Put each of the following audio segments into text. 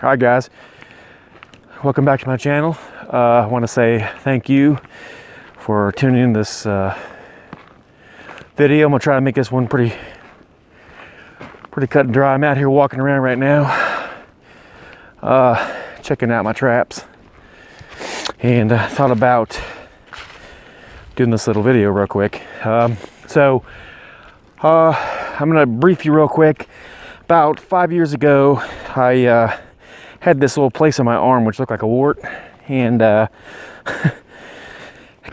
Alright guys, welcome back to my channel. I want to say thank you for tuning in this video. I'm going to try to make this one pretty cut and dry. I'm out here walking around right now, checking out my traps, and I thought about doing this little video real quick. I'm going to brief you real quick. About 5 years ago, I had this little place on my arm which looked like a wart, and it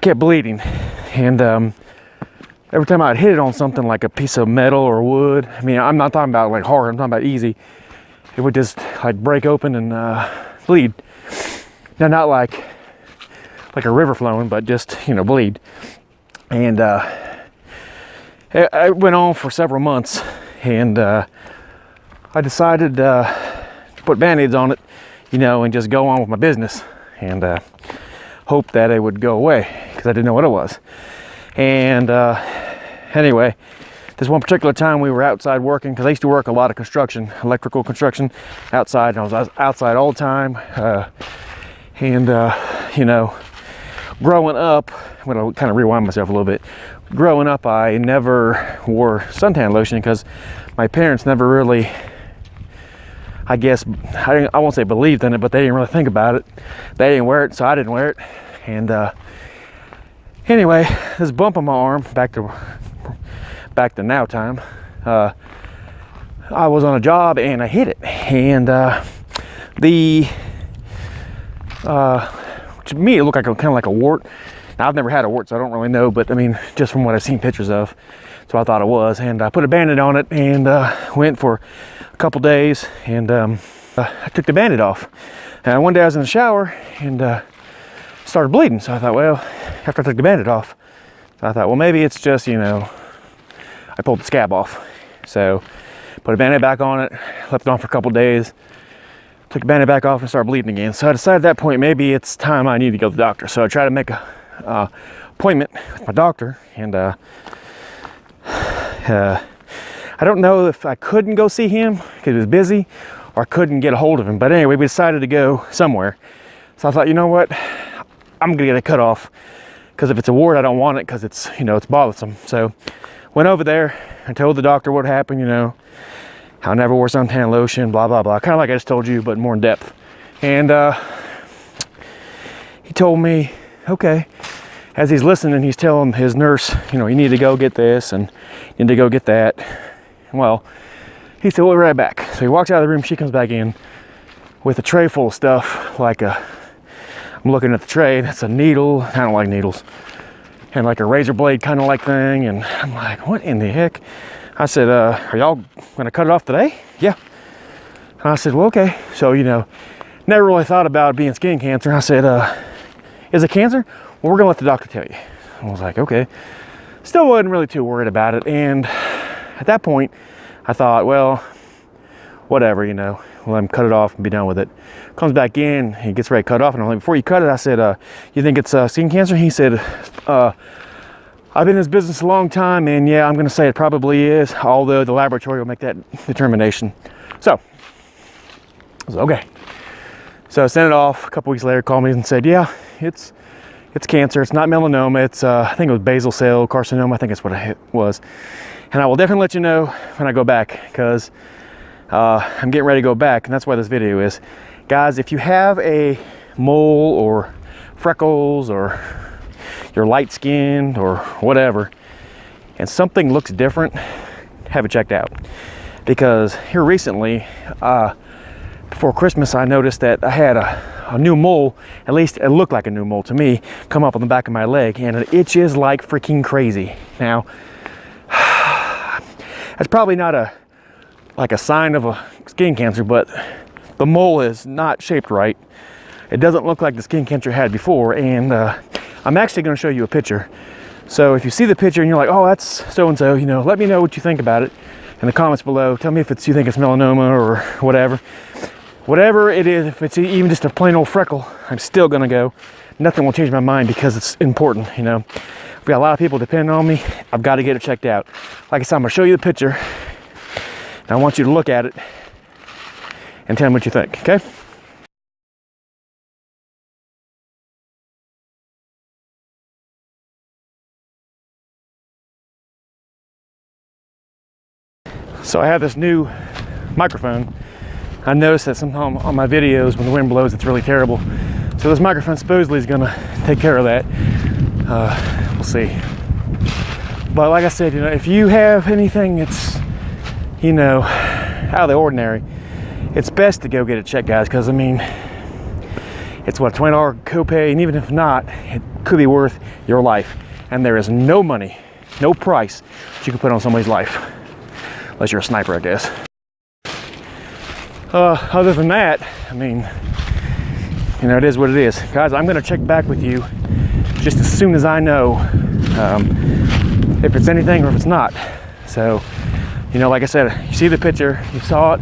kept bleeding. And every time I'd hit it on something like a piece of metal or wood, I mean, I'm not talking about like hard, I'm talking about easy, it would just like break open and bleed. Now, not like a river flowing, but just, you know, bleed. And it went on for several months, and I decided to put band-aids on it, you know, and just go on with my business, and hope that it would go away, because I didn't know what it was. And anyway, this one particular time we were outside working, because I used to work a lot of construction, electrical construction outside, and I was outside all the time. You know, growing up, I'm going to kind of rewind myself a little bit. Growing up, I never wore suntan lotion because my parents never really, I guess, I won't say believed in it, but they didn't really think about it. They didn't wear it, so I didn't wear it. And anyway, this bump on my arm, back to now time, I was on a job and I hit it. And to me, it looked like kind of like a wart. Now, I've never had a wart, so I don't really know, but I mean, just from what I've seen pictures of, that's what I thought it was. And I put a band-aid on it and went for a couple days, and I took the band-aid off. And one day I was in the shower and started bleeding. So I thought, well, after I took the band-aid off, I thought, well, maybe it's just, you know, I pulled the scab off. So put a band-aid back on it, left it on for a couple days, took the band-aid back off and started bleeding again. So I decided at that point, maybe it's time I need to go to the doctor. So I tried to make a appointment with my doctor, and I don't know if I couldn't go see him because he was busy, or I couldn't get a hold of him. But anyway, we decided to go somewhere. So I thought, you know what, I'm gonna get it cut off, because if it's a wart, I don't want it, because it's, you know, it's bothersome. So went over there and told the doctor what happened, you know, how I never wore suntan lotion, blah blah blah, kind of like I just told you, but more in depth. And he told me, okay, as he's listening, he's telling his nurse, you know, you need to go get this and you need to go get that. Well, he said, we'll be right back. So he walks out of the room, she comes back in with a tray full of stuff, I'm looking at the tray, that's a needle, I don't like needles, and like a razor blade kind of like thing, and I'm like, what in the heck? I said, are y'all gonna cut it off today? Yeah. And I said, well, okay. So, you know, never really thought about it being skin cancer. I said, is it cancer? Well, we're gonna let the doctor tell you. I was like, okay. Still wasn't really too worried about it. And at that point, I thought, well, whatever, you know, we'll let him cut it off and be done with it. Comes back in, he gets ready to cut it off, and I'm like, before you cut it, I said, you think it's skin cancer? He said, I've been in this business a long time, and yeah, I'm gonna say it probably is, although the laboratory will make that determination. So I was okay. So I sent it off. A couple weeks later, called me and said, yeah, it's cancer. It's not melanoma. It's I think it was basal cell carcinoma. I think that's what it was. And I will definitely let you know when I go back, because I'm getting ready to go back, and that's why this video is. Guys, if you have a mole or freckles, or you're light skinned or whatever, and something looks different, have it checked out. Because here recently, before Christmas, I noticed that I had a new mole, at least it looked like a new mole to me, come up on the back of my leg, and it itches like freaking crazy. Now, that's probably not a sign of a skin cancer, but the mole is not shaped right. It doesn't look like the skin cancer I had before, and I'm actually going to show you a picture. So if you see the picture and you're like, oh, that's so-and-so, you know, let me know what you think about it in the comments below. Tell me if you think it's melanoma or whatever. Whatever it is, if it's even just a plain old freckle, I'm still gonna go. Nothing will change my mind, because it's important, you know. We've got a lot of people depending on me. I've got to get it checked out. Like I said, I'm gonna show you the picture, and I want you to look at it and tell me what you think, okay? So I have this new microphone. I noticed that sometimes on my videos when the wind blows it's really terrible. So this microphone supposedly is gonna take care of that. We'll see. But like I said, if you have anything that's, out of the ordinary, it's best to go get it checked, guys, because I mean, it's what, $20 copay, and even if not, it could be worth your life. And there is no money, no price that you can put on somebody's life. Unless you're a sniper, I guess. Other than that, I mean, it is what it is. Guys, I'm gonna check back with you just as soon as I know if it's anything or if it's not. So, like I said, you see the picture, you saw it,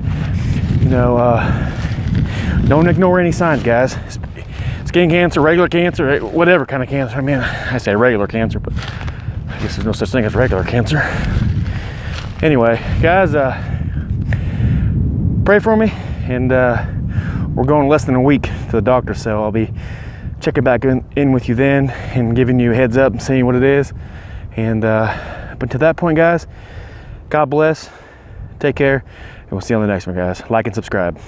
don't ignore any signs, guys. Skin cancer, regular cancer, whatever kind of cancer. I mean, I say regular cancer, but I guess there's no such thing as regular cancer. Anyway, guys, pray for me, and we're going less than a week to the doctor, so I'll be checking back in with you then and giving you a heads up and seeing what it is. And but to that point, guys, God bless, take care, and we'll see you on the next one, guys. Like and subscribe.